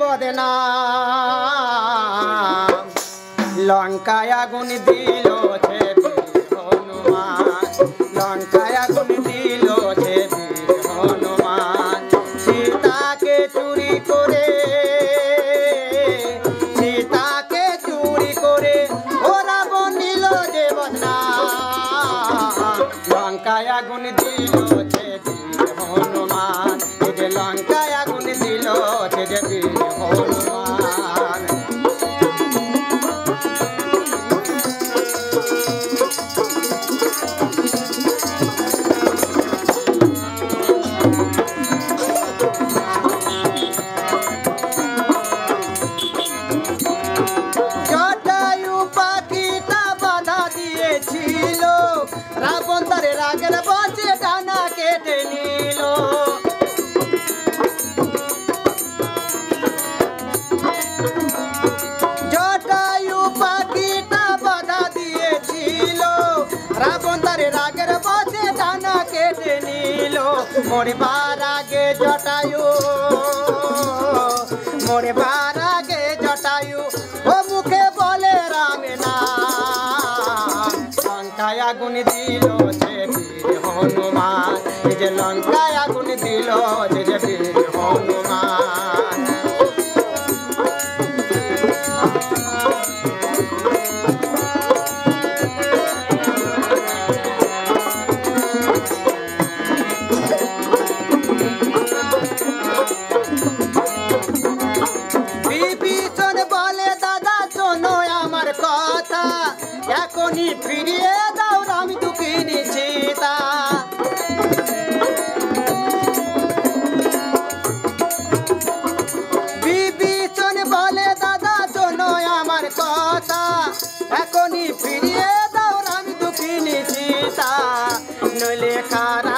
বদনাম লঙ্কায় আগুন দিল ছে বীর হনুমান লঙ্কায় আগুন দিল ছে বীর হনুমান সীতাকে চুরি করে ও রাবণ নিল যে বদনাম লঙ্কায় আগুন দিল ছে বীর হনুমান এই যে লঙ্কায় আগুন দিল ছে যে বীর হনুমান রাবণ তারে রাগের বসে ডানা কেটে নিল জটায়ু পাখিটা বাধা দিয়েছিল রাবণ তারে রাগের বসে ডানা কেটে নিল মরবার আগে জটায়ু মরবার আগে জটায়ু ও মুখে বলে রামে নাম লঙ্কায় আগুন দিল যে বীর হনুমান এই যে লঙ্কায় আগুন দিল যে বীর হনুমান বিভীষণ বলে দাদা শোনো আমার কথা এখনই ফিরিয়ে দাও রাম দুঃখিনী সীতা বিভীষণ বলে দাদা শোনো আমার কথা এখনই ফিরিয়ে দাও রাম দুঃখিনী সীতা নইলে কার